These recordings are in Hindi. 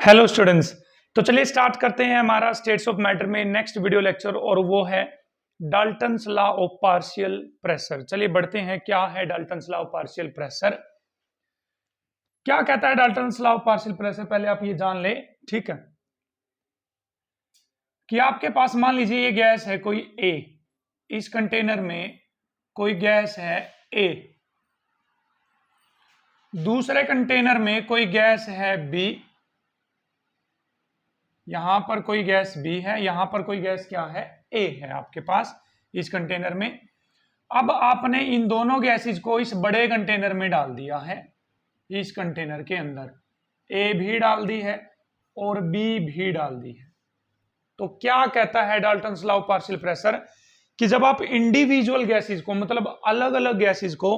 Hello students. तो चलिए स्टार्ट करते हैं हमारा स्टेट्स ऑफ मैटर में नेक्स्ट वीडियो लेक्चर, और वो है Dalton's law of partial pressure. चलिए बढ़ते हैं, क्या है Dalton's law of partial pressure, क्या कहता है Dalton's law of partial pressure. पहले आप ये जान ले, ठीक है, कि आपके पास मान लीजिए ये गैस है कोई ए, इस कंटेनर में कोई गैस है ए, दूसरे कंटेनर में कोई गैस है बी, यहां पर कोई गैस बी है, यहां पर कोई गैस क्या है ए है आपके पास इस कंटेनर में। अब आपने इन दोनों गैसेस को इस बड़े कंटेनर में डाल दिया है, इस कंटेनर के अंदर ए भी डाल दी है और बी भी डाल दी है। तो क्या कहता है Dalton's law of partial pressure, कि जब आप इंडिविजुअल गैसेस को, मतलब अलग अलग गैसेस को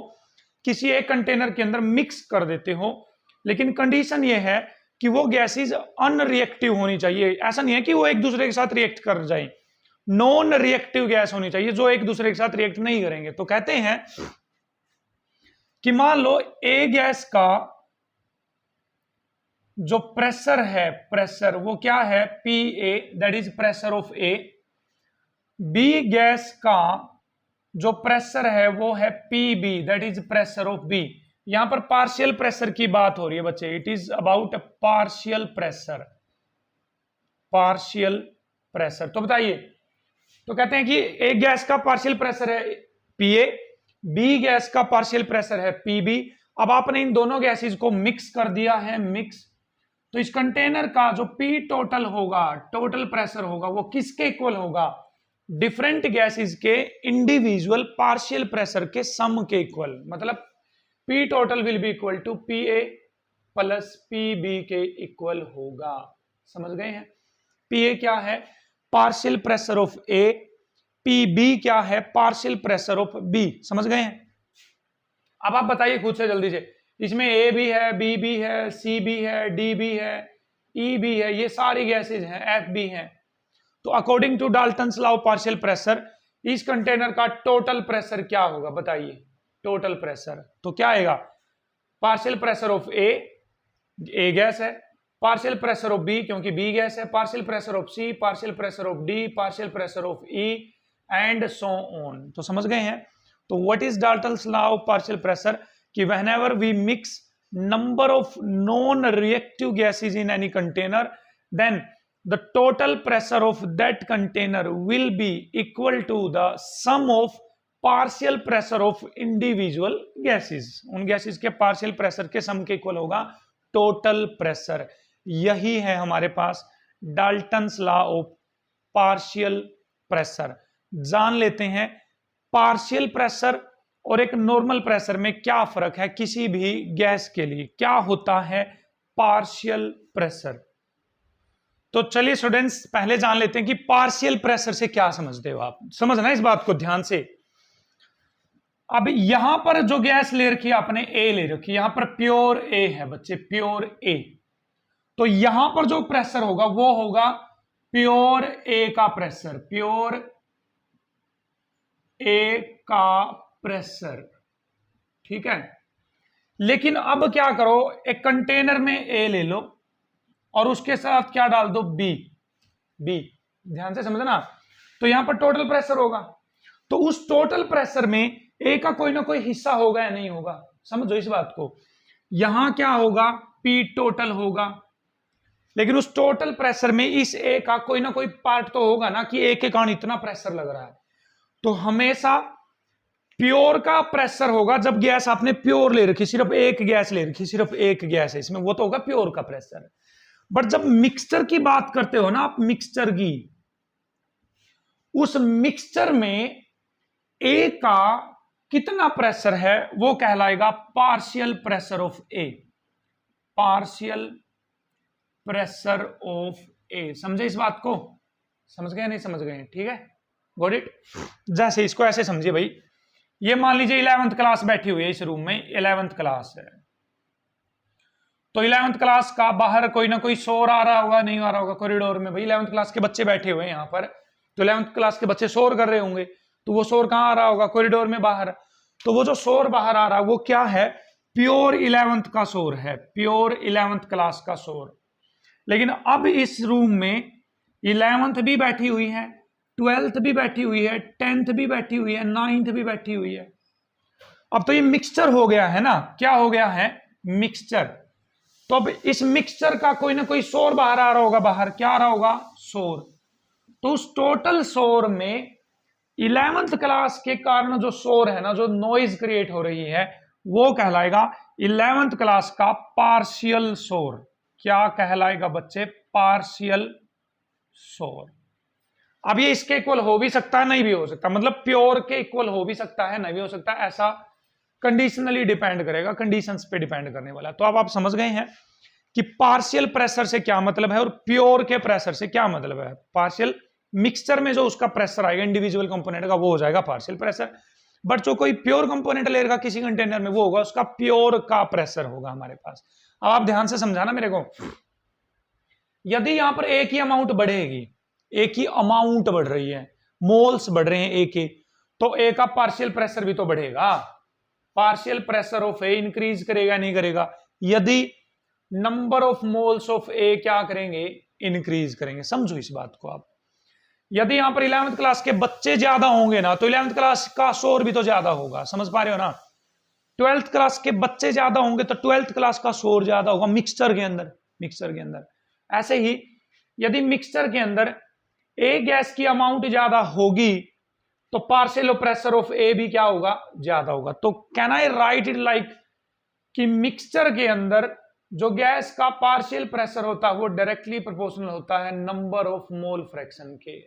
किसी एक कंटेनर के अंदर मिक्स कर देते हो, लेकिन कंडीशन ये है कि वो गैसेस अनरिएक्टिव होनी चाहिए। ऐसा नहीं है कि वो एक दूसरे के साथ रिएक्ट कर जाए, नॉन रिएक्टिव गैस होनी चाहिए जो एक दूसरे के साथ रिएक्ट नहीं करेंगे। तो कहते हैं कि मान लो ए गैस का जो प्रेशर है, प्रेशर वो क्या है P A, that is pressure of A. B gas का जो प्रेशर है वो है P B, that is pressure of B. यहां पर पार्शियल प्रेशर की बात हो रही है बच्चे, it is about partial pressure, partial pressure. तो बताइए, तो कहते हैं कि एक गैस का पार्शियल प्रेशर है पीए, बी गैस का पार्शियल प्रेशर है पीबी। अब आपने इन दोनों गैसेस को मिक्स कर दिया है, मिक्स, तो इस कंटेनर का जो पी टोटल होगा, टोटल प्रेशर होगा, वो किसके इक्वल होगा, डिफरेंट गैसेस के इंडिविजुअल पार्शियल प्रेशर के सम के इक्वल। मतलब P total will be equal to PA plus PB के इक्वल होगा। समझ गए हैं? PA क्या है, partial pressure of A, PB क्या है, पार्शियल प्रेशर ऑफ B। समझ गए हैं? अब आप बताइए खुद से जल्दी से, इसमें A भी है, B भी है, C भी है, D भी है, E भी है, ये सारी गैसेज हैं, F भी है। तो according to Dalton's law of partial pressure इस कंटेनर का टोटल प्रेशर क्या होगा, बताइए टोटल प्रेशर। तो क्या आएगा, partial pressure of A gas है, पार्शियल प्रेशर ऑफ बी क्योंकि बी गैस है, partial pressure of C, partial pressure of D, partial pressure of E and so on. तो समझ गए हैं? तो what is Dalton's law of partial pressure, कि whenever we mix number of non reactive gases in any container, then the total pressure of that container will be equal to the sum of partial pressure of individual gases. उन गैसेस के पार्शियल प्रेशर के सम के इक्वल होगा टोटल प्रेशर। यही है हमारे पास Dalton's law of partial pressure. जान लेते हैं पार्शियल प्रेशर और एक नॉर्मल प्रेशर में क्या फर्क है। किसी भी गैस के लिए क्या होता है पार्शियल प्रेशर। तो चलिए स्टूडेंट्स पहले जान लेते हैं कि पार्शियल प्रेशर से क्या समझते हो आप। समझना इस बात को ध्यान से। अब यहां पर जो गैस ले रखी है आपने, ए ले रखी है, यहां पर प्योर ए है बच्चे, प्योर ए। तो यहां पर जो प्रेशर होगा वो होगा प्योर ए का प्रेशर, प्योर ए का प्रेशर, ठीक है। लेकिन अब क्या करो, एक कंटेनर में ए ले लो और उसके साथ क्या डाल दो, बी, बी, ध्यान से समझना। तो यहां पर टोटल प्रेशर होगा, तो उस टोटल प्रेशर में ए का कोई ना कोई हिस्सा होगा या नहीं होगा, समझो इस बात को। यहां क्या होगा, पी टोटल होगा, लेकिन उस टोटल प्रेशर में इस ए का कोई ना कोई पार्ट तो होगा ना, कि ए के कारण इतना प्रेशर लग रहा है। तो हमेशा प्योर का प्रेशर होगा जब गैस आपने प्योर ले रखी, सिर्फ एक गैस ले रखी, सिर्फ एक गैस है इसमें, वो तो होगा प्योर का प्रेशर। बट जब मिक्सचर की बात करते हो ना आप, मिक्सचर की, उस मिक्सचर में ए का कितना प्रेशर है वो कहलाएगा partial pressure of A, partial pressure of A. समझे इस बात को? समझ गए नहीं समझ गए? ठीक है, गॉट इट। जैसे इसको ऐसे समझिए भाई, ये मान लीजिए 11th क्लास बैठी हुई है इस रूम में, 11th क्लास है, तो 11th क्लास का बाहर कोई ना कोई शोर आ रहा होगा, नहीं आ रहा होगा कॉरिडोर में, भाई 11th क्लास के बच्चे बैठे हुए हैं यहाँ पर, तो 11th क्लास के बच्चे शोर कर रहे होंगे, तो वो शोर कहाँ आ रहा होगा, कॉरिडोर में बाहर। तो वो जो शोर बाहर आ रहा है वो क्या है, प्योर 11th का शोर है, प्योर 11th क्लास का शोर। लेकिन अब इस रूम में 11th भी बैठी हुई है, 12th भी बैठी हुई है, 10th भी बैठी हुई है, 9th भी बैठी हुई है। अब तो ये मिक्सचर हो गया है ना, क्या हो गया है, मिक्सचर। तो अब इस मिक्सचर का कोई ना कोई शोर बाहर आ रहा होगा, बाहर क्या आ रहा होगा, शोर। तो उस टोटल शोर में 11th क्लास के कारण जो शोर है ना, जो नॉइज क्रिएट हो रही है, वो कहलाएगा 11th क्लास का पार्शियल शोर। क्या कहलाएगा बच्चे, पार्शियल शोर। अब ये इसके इक्वल हो भी सकता है, नहीं भी हो सकता, मतलब प्योर के इक्वल हो भी सकता है, नहीं भी हो सकता, ऐसा कंडीशनली डिपेंड करेगा, कंडीशंस पे डिपेंड करने वाला। तो अब आप समझ गए हैं कि पार्शियल प्रेशर से क्या मतलब है और प्योर के प्रेशर से क्या मतलब है। पार्शियल मिक्सचर में जो उसका प्रेशर आएगा इंडिविजुअल कंपोनेंट का, वो हो जाएगा पार्शियल प्रेशर। बट जो कोई प्योर कंपोनेंट लेगा किसी कंटेनर में, वो होगा उसका प्योर का प्रेशर होगा हमारे पास। अब आप ध्यान से समझाना मेरे को, यदि यहां पर एक ही अमाउंट बढ़ेगी, एक ही अमाउंट बढ़ रही है, मोल्स बढ़ रहे हैं एक ही, तो ए का पार्शियल प्रेशर भी तो बढ़ेगा। Partial pressure of A increase करेगा नहीं करेगा, यदि नंबर ऑफ मोल्स ऑफ ए क्या करेंगे, इंक्रीज करेंगे। समझो इस बात को आप, यदि यहां पर 11th क्लास के बच्चे ज्यादा होंगे ना, तो 11th क्लास का शोर भी तो ज्यादा होगा, समझ पा रहे हो ना। 12th क्लास के बच्चे ज्यादा होंगे तो 12th क्लास का शोर ज्यादा होगा मिक्सचर के अंदर, मिक्सचर के अंदर। ऐसे ही यदि मिक्सचर के अंदर ए गैस की अमाउंट ज्यादा होगी तो पार्शियल प्रेशर ऑफ ए भी क्या होगा, ज्यादा होगा। तो can I right it like कि मिक्सचर के अंदर जो गैस का पार्शियल प्रेशर होता है वो डायरेक्टली प्रोपोर्शनल होता है नंबर ऑफ मोल फ्रैक्शन के।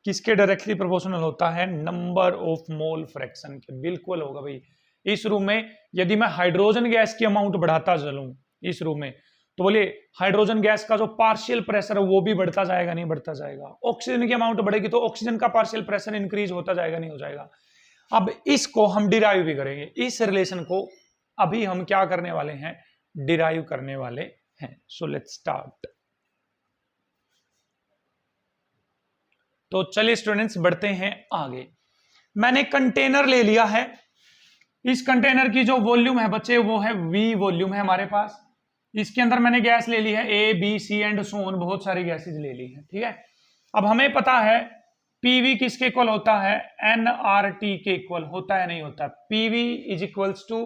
किसके डायरेक्टली प्रोपोर्शनल होता है, नंबर ऑफ मोल फ्रैक्शन के। बिल्कुल होगा भाई। इस रूम में यदि मैं हाइड्रोजन गैस की अमाउंट बढ़ाता चलूं इस रूम में, तो बोले हाइड्रोजन गैस का जो पार्शियल प्रेशर है वो भी बढ़ता जाएगा नहीं बढ़ता जाएगा। ऑक्सीजन की अमाउंट बढ़ेगी तो ऑक्सीजन का पार्शियल प्रेशर इंक्रीज होता जाएगा नहीं हो जाएगा। अब इसको हम डिराइव भी करेंगे, इस रिलेशन को अभी हम क्या करने वाले हैं, डिराइव करने वाले हैं। So let's start. तो चलिए स्टूडेंट्स बढ़ते हैं आगे। मैंने कंटेनर ले लिया है, इस कंटेनर की जो वॉल्यूम है बच्चे वो है V वॉल्यूम है हमारे पास। इसके अंदर मैंने गैस ले ली है A, B, C and so on, बहुत सारी गैसेज ले ली है, ठीक है। अब हमें पता है PV किसके इक्वल होता है, nRT के इक्वल होता है नहीं होता। PV is equals to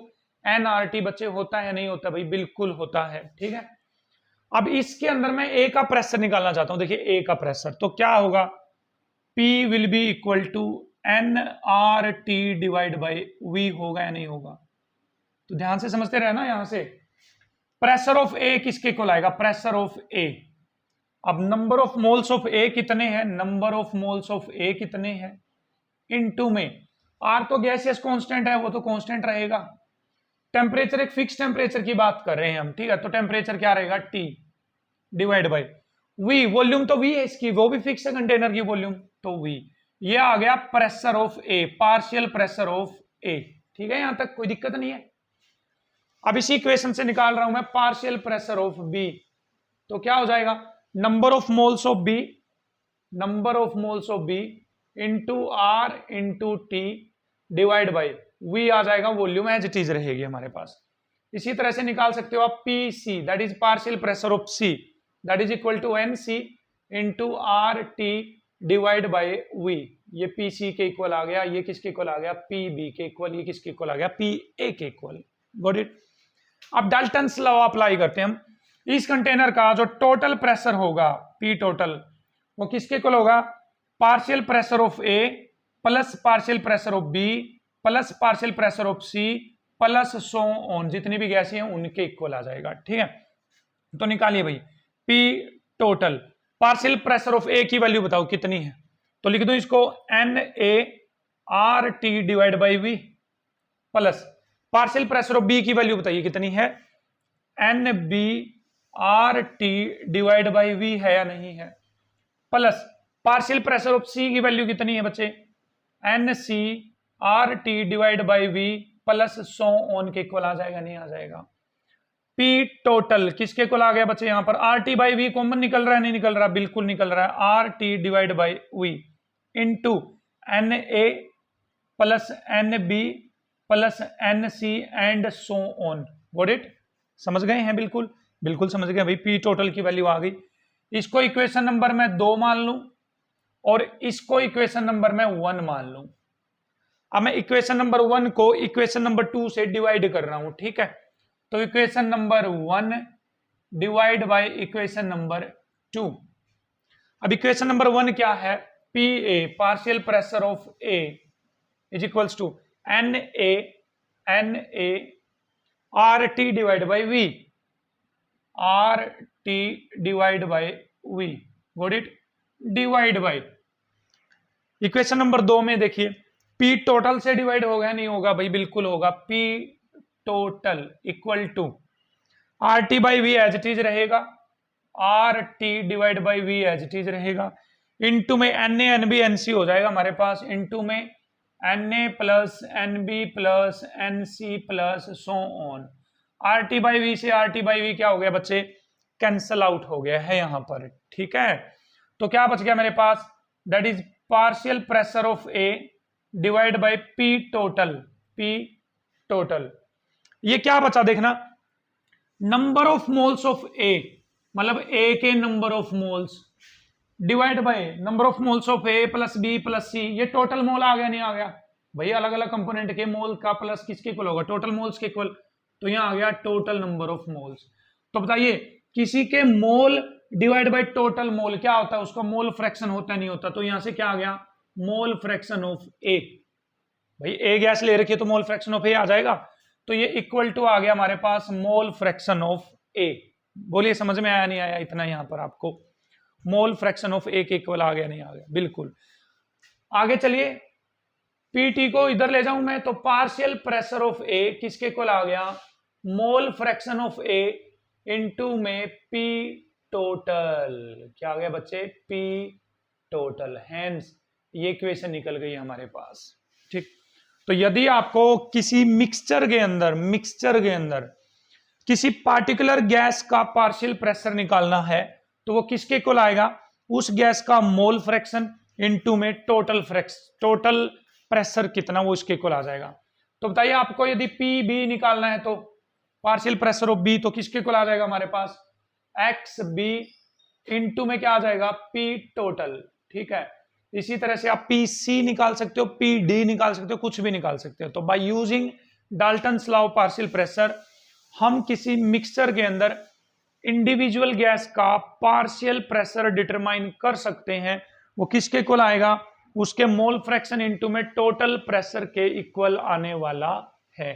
nRT बच्चे होता है नहीं होता, भाई बिल्कुल होता है, ठीक है। अब इसके अंदर मैं A का प्रेशर निकालना चाहता हूं, देखिए A का प्रेशर तो क्या होगा, P will be equal to nRT divide by V होगा या नहीं होगा। तो ध्यान से समझते रहे ना, यहां से प्रेशर ऑफ ए किसके इक्वल आएगा, प्रेशर ऑफ ए। अब नंबर ऑफ मोल्स ऑफ ए कितने हैं, नंबर ऑफ मोल्स ऑफ ए कितने हैं, इनटू में आर तो गैसियस कांस्टेंट है वो तो कांस्टेंट रहेगा। टेम्परेचर एक फिक्स टेम्परेचर की बात कर रहे हैं हम, ठीक है, तो टेम्परेचर क्या रहेगा, T divide by V। Volume तो V है इसकी, वो भी फिक्स है कंटेनर की वॉल्यूम, तो V। ये आ गया pressure of A, partial pressure of A, ठीक है, यहां तक कोई दिक्कत नहीं है। अब इसी इक्वेशन से निकाल रहा हूं मैं पार्शियल प्रेशर ऑफ बी, तो क्या हो जाएगा, number of moles of B, number of moles of B into R into T divide by V आ जाएगा, वॉल्यूम एज इट इज रहेगी हमारे पास। इसी तरह से निकाल सकते हो आप P C, that is partial pressure of C, that is equal to N C into R T divide by V. ये पी सी के इक्वल आ गया, ये किसके इक्वल आ गया, पी बी के इक्वल, ये किसके इक्वल आ गया, पी ए के इक्वल। Got it. अब डाल्टन्स लॉ अप्लाई करते हैं हम। इस कंटेनर का जो टोटल प्रेशर होगा पी टोटल, वो किसके इक्वल होगा, partial pressure of A plus partial pressure of B plus partial pressure of C plus so on, जितनी भी गैसें हैं उनके इक्वल आ जाएगा, ठीक है। तो निकालिए भाई P total, partial pressure of A की वैल्यू बताओ कितनी है, तो लिख दो इसको N A R T divide by V plus partial pressure of B की वैल्यू बताइए कितनी है, N B R T divide by V है या नहीं है, plus partial pressure of C की वैल्यू कितनी है बच्चे, N C R T divide by V plus so on के इक्वल आ जाएगा नहीं आ जाएगा। पी टोटल किसके इक्वल आ गया बच्चे, यहां पर R T by V common निकल रहा है नहीं निकल रहा, बिल्कुल निकल रहा है, R T divide by V into N A plus N B plus N C and so on. Got it, समझ गए हैं बिल्कुल। बिल्कुल समझ गया भाई, पी टोटल की वैल्यू आ गई। इसको इक्वेशन नंबर मैं 2 मान लूं और इसको इक्वेशन नंबर मैं 1 मान लूं। अब मैं इक्वेशन नंबर 1 को इक्वेशन नंबर 2 से डिवाइड कर रहा हूं, ठीक है। तो equation number 1 divide by equation number 2। अब इक्वेशन नंबर 1 क्या है, P A partial pressure of A is equals to N A R T divide by V, R T divide by V, got it, divide by equation number 2 में देखिए पी टोटल से डिवाइड होगा नहीं होगा भाई, बिल्कुल होगा। P total equal to R T by V as it is रहेगा, R T divide by V as it is रहेगा, इनटू में N A N B N C हो जाएगा हमारे पास, इनटू में N A plus N B plus N C plus so on. R T by V से आर टी बाई वी क्या हो गया बच्चे, कैंसल आउट हो गया है यहां पर, ठीक है। तो क्या बच गया मेरे पास, that is partial pressure of A divide by P total, P total. ये क्या बचा देखना, number of moles of A, मतलब ए के number of moles divide by number of moles of A plus B plus C. ये टोटल मोल आ गया नहीं आ गया भाई, अलग अलग कंपोनेंट के मोल का प्लस किसके इक्वल होगा, टोटल मोल्स के इक्वल। तो यहां आ गया टोटल नंबर ऑफ मोल्स। तो बताइए किसी के मोल डिवाइड बाय टोटल मोल क्या होता है, उसका मोल फ्रैक्शन होता नहीं होता। तो यहां से क्या आ गया, मोल फ्रैक्शन ऑफ ए। भाई ए गैस ले रखी है तो मोल फ्रैक्शन ऑफ ए आ जाएगा। तो ये इक्वल टू आ गया हमारे पास मोल फ्रैक्शन ऑफ ए। बोलिए समझ में आया नहीं आया, इतना यहां पर आपको मोल फ्रैक्शन ऑफ ए के इक्वल आ गया नहीं आ गया, बिल्कुल। आगे चलिए, पीटी को इधर ले जाऊं मैं, तो पार्शियल प्रेशर ऑफ ए किसके इक्वल आ गया, mole fraction of A into में पी टोटल। क्या आ गया बच्चे, पी टोटल। हेंस ये इक्वेशन निकल गई हमारे पास, ठीक। तो यदि आपको किसी मिक्सचर के अंदर किसी पार्टिकुलर गैस का पार्शियल प्रेशर निकालना है तो वो किसके इक्वल आएगा, उस गैस का मोल फ्रैक्शन इनटू में टोटल प्रेशर कितना, वो इसके इक्वल आ जाएगा। तो बताइए आपको यदि पी बी निकालना है तो पार्शियल प्रेशर ऑफ बी, तो किसके इक्वल आ जाएगा हमारे पास, एक्स बी इनटू में क्या आ जाएगा, पी टोटल, ठीक है। इसी तरह से आप पी सी निकाल सकते हो, पी डी निकाल सकते हो, कुछ भी निकाल सकते हो। तो by using Dalton's law of partial pressure हम किसी मिक्सचर के अंदर इंडिविजुअल गैस का पार्शियल प्रेशर डिटरमाइन कर सकते हैं। वो किसके इक्वल आएगा, उसके मोल फ्रैक्शन इनटू में टोटल प्रेशर के इक्वल आने वाला है।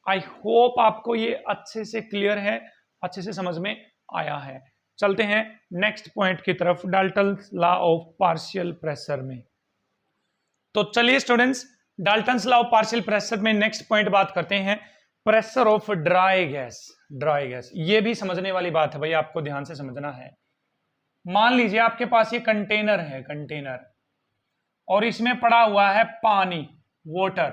आई होप आपको ये अच्छे से क्लियर है, अच्छे से समझ में आया है। चलते हैं नेक्स्ट पॉइंट की तरफ, Dalton's law of partial pressure में। तो चलिए students, Dalton's law of partial pressure में नेक्स्ट पॉइंट बात करते हैं, pressure of dry gas. Dry gas ये भी समझने वाली बात है भाई, आपको ध्यान से समझना है। मान लीजिए आपके पास ये कंटेनर है, कंटेनर, और इसमें पड़ा हुआ है पानी, वाटर,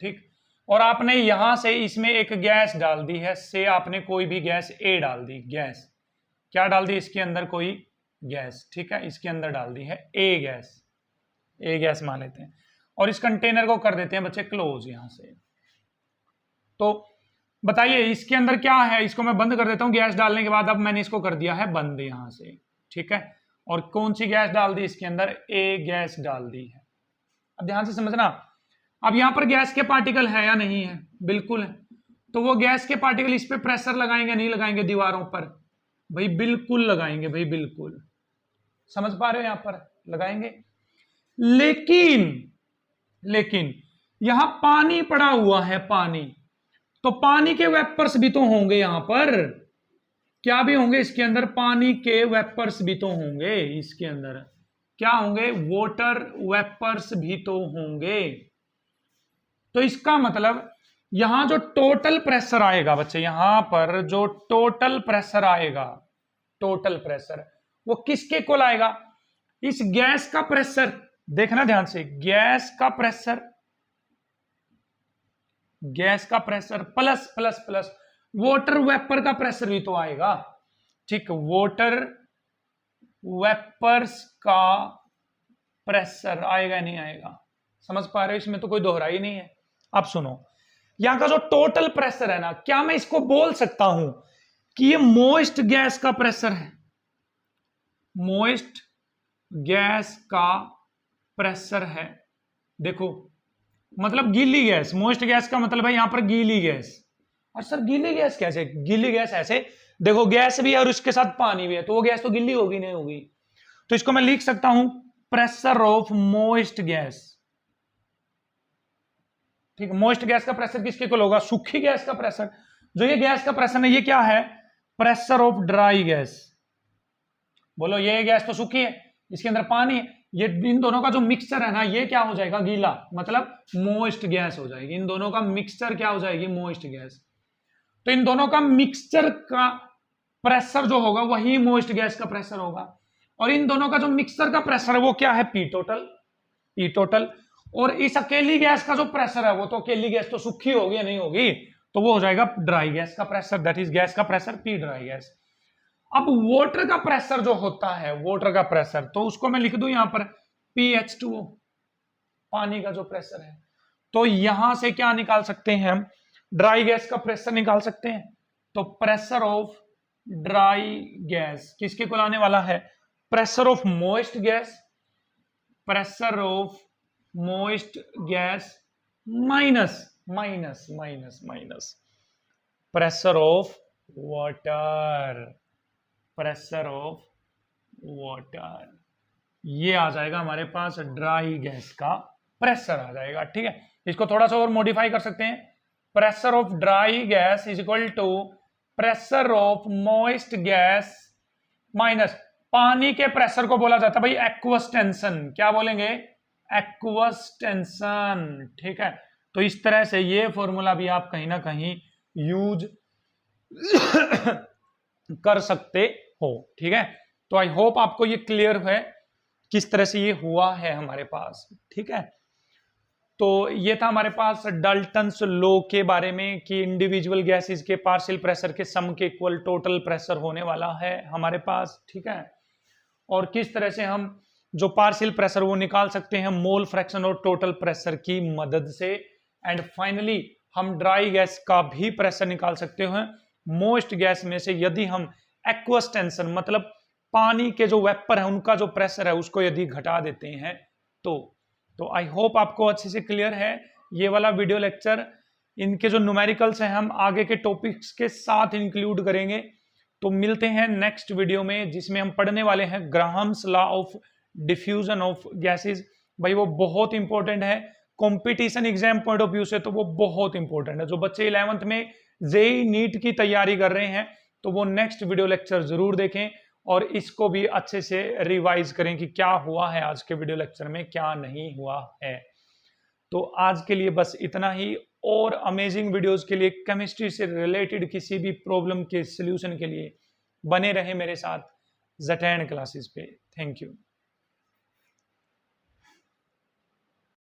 ठीक। और आपने यहां से इसमें एक गैस डाल दी है, से आपने कोई भी गैस ए डाल दी, गैस क्या डाल दी इसके अंदर, कोई गैस, ठीक है, इसके अंदर डाल दी है ए गैस मान लेते हैं। और इस कंटेनर को कर देते हैं बच्चे क्लोज यहां से। तो बताइए इसके अंदर क्या है, इसको मैं बंद कर देता हूं गैस डालने के बाद। अब मैंने इसको कर दिया है बंद यहां से, ठीक है। और कौन सी गैस डाल दी इसके अंदर, ए गैस डाल दी है। अब ध्यान से समझना, अब यहां पर गैस के पार्टिकल है या नहीं है, बिल्कुल है। तो वो गैस के पार्टिकल इस पे प्रेशर लगाएंगे नहीं लगाएंगे दीवारों पर, भाई बिल्कुल लगाएंगे भाई, बिल्कुल समझ पा रहे हो, यहां पर लगाएंगे। लेकिन यहां पानी पड़ा हुआ है, पानी, तो पानी के वेपर्स भी तो होंगे यहां पर, क्या भी होंगे इसके अंदर, पानी के वेपर्स भी तो होंगे इसके अंदर, क्या होंगे, वाटर वेपर्स भी तो होंगे। तो इसका मतलब यहां जो टोटल प्रेशर आएगा बच्चे, यहां पर जो टोटल प्रेशर आएगा, टोटल प्रेशर वो किसके इक्वल आएगा, इस गैस का प्रेशर, देखना ध्यान से, गैस का प्रेशर प्लस वाटर वेपर का प्रेशर भी तो आएगा, ठीक। वाटर वेपर्स का प्रेशर आएगा नहीं आएगा, समझ पा रहे हो, इसमें तो कोई दोहराई नहीं है। अब सुनो, यहां का जो टोटल प्रेशर है ना, क्या मैं इसको बोल सकता हूं कि ये मोइस्ट गैस का प्रेशर है? मोइस्ट गैस का प्रेशर है। देखो मतलब गीली गैस, मोइस्ट गैस का मतलब है यहां पर गीली गैस। और सर गीली गैस कैसे? गीली गैस ऐसे, देखो गैस भी है और उसके साथ पानी भी है, तो वो गैस तो गीली होगी नहीं होगी। तो इसको मैं लिख सकता हूं प्रेशर ऑफ मोइस्ट गैस। ठीक है, मोइस्ट गैस का प्रेशर किसके इक्वल होगा? सूखी गैस का प्रेशर। जो ये गैस का प्रेशर है ये क्या है? Pressure of dry gas. बोलो ये गैस तो सूखी है, इसके अंदर पानी है, ये इन दोनों का जो मिक्सचर है ना ये क्या हो जाएगा? गीला, मतलब मोइस्ट गैस हो जाएगी। इन दोनों का मिक्सचर क्या हो जाएगी? Moist gas. तो इन दोनों का मिक्सचर का प्रेशर जो होगा वही मोइस्ट गैस का प्रेशर होगा। और इन दोनों का जो मिक्सचर का प्रेशर है वो क्या है? P total. P total. और इस अकेली गैस का जो प्रेशर है, वो तो अकेली गैस तो सूखी होगी या नहीं होगी, तो वो हो जाएगा ड्राई गैस का प्रेशर, दैट इज गैस का प्रेशर पी ड्राई गैस। अब वाटर का प्रेशर जो होता है, वाटर का प्रेशर, तो उसको मैं लिख दूं यहां पर PH2O, पानी का जो प्रेशर है। तो यहां से क्या निकाल सकते हैं हम? ड्राई गैस का प्रेशर निकाल सकते हैं। तो प्रेशर ऑफ ड्राई गैस किसके को लाने वाला है? Pressure of moist gas, pressure of moist gas minus minus minus minus pressure of water, pressure of water. ये आ जाएगा हमारे पास ड्राई गैस का प्रेशर आ जाएगा। ठीक है, इसको थोड़ा सा और मॉडिफाई कर सकते हैं। Pressure of dry gas is equal to pressure of moist gas minus, पानी के प्रेशर को बोला जाता है भाई एक्वस टेंशन। क्या बोलेंगे? Aqueous tension. ठीक है, तो इस तरह से ये फॉर्मूला भी आप कहीं ना कहीं यूज कर सकते हो। ठीक है, तो आई होप आपको ये क्लियर है किस तरह से ये हुआ है हमारे पास। ठीक है, तो ये था हमारे पास डाल्टन्स लॉ के बारे में कि इंडिविजुअल गैसेस के पार्शियल प्रेशर के सम के इक्वल टोटल प्रेशर होने वाला है हमारे पास। ठीक है, और किस तरह से हम जो पार्शियल प्रेशर वो निकाल सकते हैं मोल फ्रैक्शन और टोटल प्रेशर की मदद से। एंड फाइनली हम ड्राई गैस का भी प्रेशर निकाल सकते हैं मोस्ट गैस में से, यदि हम एक्वस टेंशन मतलब पानी के जो वेपर है उनका जो प्रेशर है उसको यदि घटा देते हैं तो आई होप आपको अच्छे से क्लियर है ये वाला वीडियो लेक्चर। इनके जो न्यूमेरिकल्स हैं हम आगे के टॉपिक्स के साथ इंक्लूड करेंगे। तो मिलते हैं नेक्स्ट वीडियो में जिसमें हम पढ़ने वाले हैं Graham's law of diffusion of gases. भाई वो बहुत इंपॉर्टेंट है competition exam point of view से, तो वो बहुत इंपॉर्टेंट है। जो बच्चे 11th में जेईई नीट की तैयारी कर रहे हैं तो वो नेक्स्ट वीडियो लेक्चर जरूर देखें और इसको भी अच्छे से रिवाइज करें कि क्या हुआ है आज के वीडियो लेक्चर में, क्या नहीं हुआ है। तो आज के लिए बस इतना ही, और अमेजिंग वीडियोस के लिए केमिस्ट्री से रिलेटेड किसी भी प्रॉब्लम के सॉल्यूशन के लिए बने रहे मेरे साथ ज़टैन क्लासेस पे। Thank you.